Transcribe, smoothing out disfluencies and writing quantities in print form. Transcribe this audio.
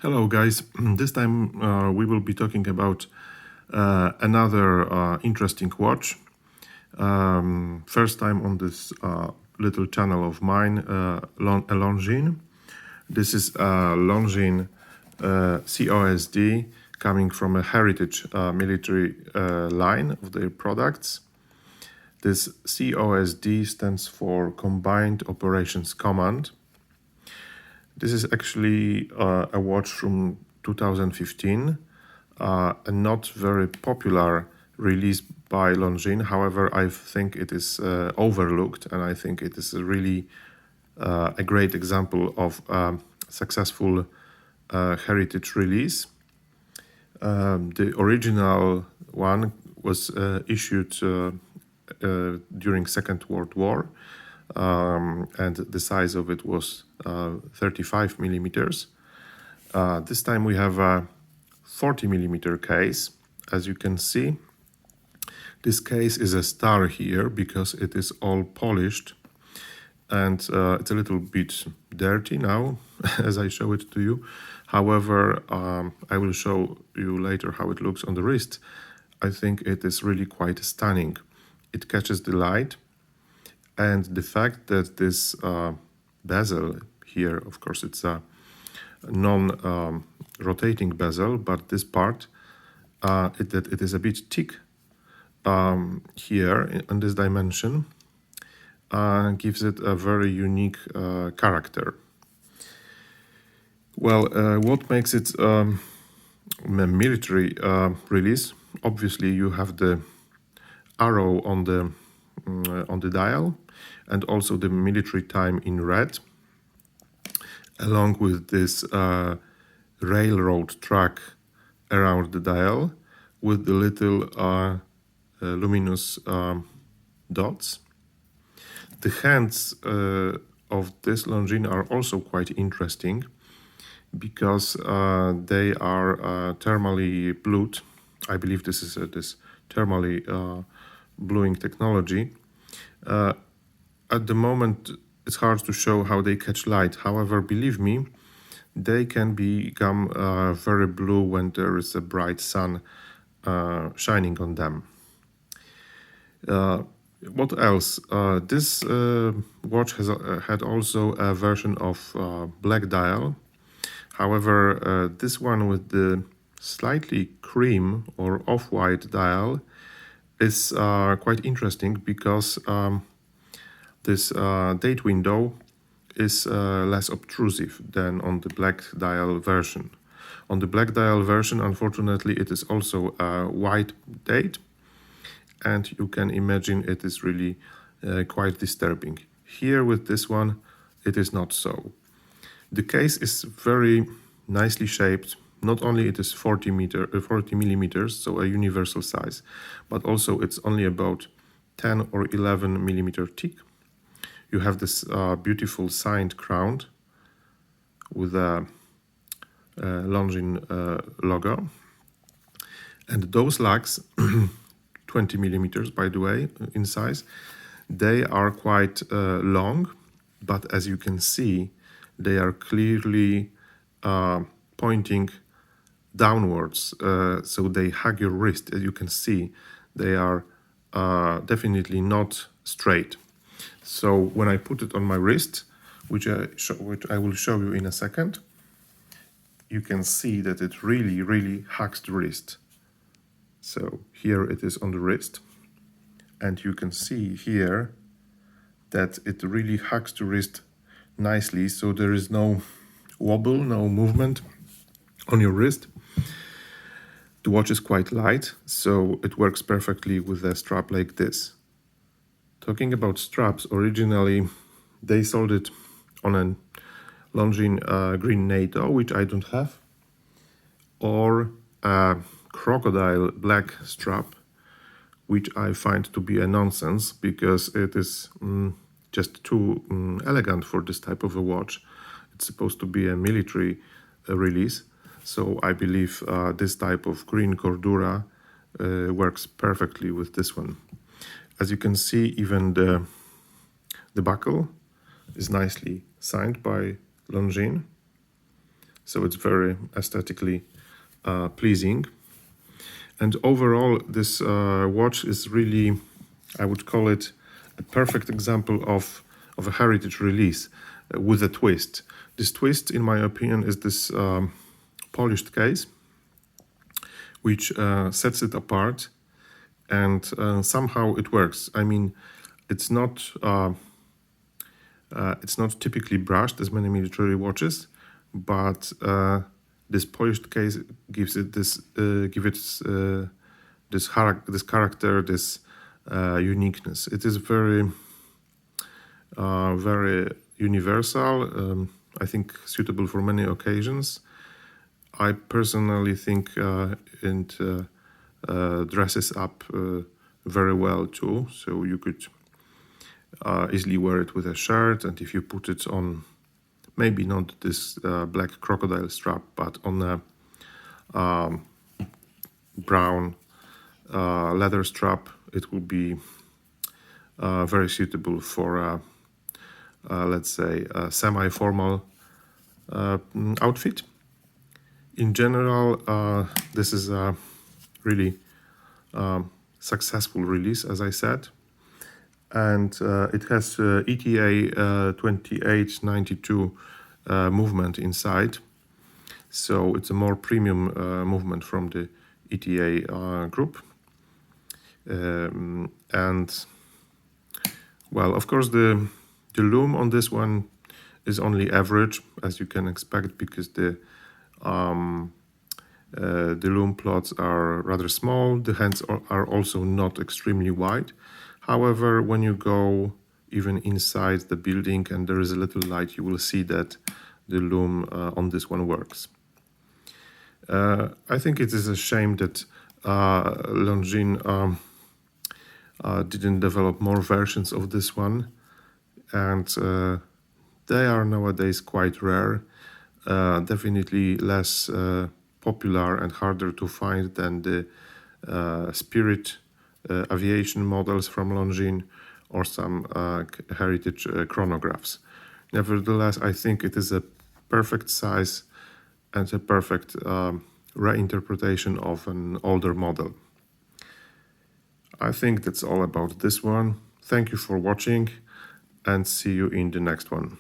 Hello guys, this time we will be talking about another interesting watch. First time on this little channel of mine, a Longines. This is a Longines COSD coming from a heritage military line of their products. This COSD stands for Combined Operations Command. This is actually a watch from 2015, a not very popular release by Longines. However, I think it is overlooked, and I think it is really a great example of successful heritage release. The original one was issued during Second World War, and the size of it was 35 millimeters. This time we have a 40 millimeter case. As you can see, this case is a star here because it is all polished, and it's a little bit dirty now as I show it to you. However, I will show you later how it looks on the wrist. I think it is really quite stunning. It catches the light, and the fact that this bezel here, of course it's a non-rotating bezel, but this part, it is a bit thick here in this dimension, gives it a very unique character. Well, what makes it a military release? Obviously you have the arrow on the dial, and also the military time in red, along with this railroad track around the dial with the little luminous dots. The hands of this Longines are also quite interesting because they are thermally blued. I believe this is this thermally bluing technology. At the moment, it's hard to show how they catch light. However, believe me, they can become very blue when there is a bright sun shining on them. What else? This watch has had also a version of black dial. However, this one with the slightly cream or off-white dial is quite interesting because this date window is less obtrusive than on the black dial version. On the black dial version, unfortunately, it is also a white date, and you can imagine it is really quite disturbing. Here with this one, it is not so. The case is very nicely shaped. Not only it is 40 millimeters, so a universal size, but also it's only about 10 or 11 millimeter thick. You have this beautiful signed crown with a Longines logo, and those lugs, 20 millimeters by the way in size, they are quite long, but as you can see, they are clearly pointing downwards, so they hug your wrist. As you can see, they are definitely not straight. So when I put it on my wrist, which I will show you in a second, you can see that it really hugs the wrist. So here it is on the wrist, and you can see here that it really hugs the wrist nicely, so there is no wobble, no movement on your wrist. The watch is quite light, so it works perfectly with a strap like this. Talking about straps, originally they sold it on a Longines green NATO, which I don't have, or a crocodile black strap, which I find to be a nonsense because it is just too elegant for this type of a watch. It's supposed to be a military release, so I believe this type of green cordura works perfectly with this one. As you can see, even the buckle is nicely signed by Longines. so it's very aesthetically pleasing. And overall, this watch is really, I would call it a perfect example of a heritage release with a twist. This twist, in my opinion, is this polished case, which sets it apart, and somehow it works. I mean, it's not typically brushed as many military watches, but this polished case gives it this this character, this uniqueness. It is very very universal. I think suitable for many occasions. I personally think it dresses up very well too. So you could easily wear it with a shirt, and if you put it on, maybe not this black crocodile strap, but on a brown leather strap, it will be very suitable for let's say a semi-formal outfit. In general, this is a really successful release, as I said, and it has ETA 2892 movement inside, so it's a more premium movement from the ETA group. And well, of course, the loom on this one is only average, as you can expect, because the loom plots are rather small. The hands are also not extremely wide. However, when you go even inside the building and there is a little light, you will see that the loom on this one works. I think it is a shame that Longines didn't develop more versions of this one, and they are nowadays quite rare, definitely less popular and harder to find than the Spirit aviation models from Longines or some heritage chronographs. Nevertheless, I think it is a perfect size and a perfect reinterpretation of an older model. I think that's all about this one. Thank you for watching, and see you in the next one.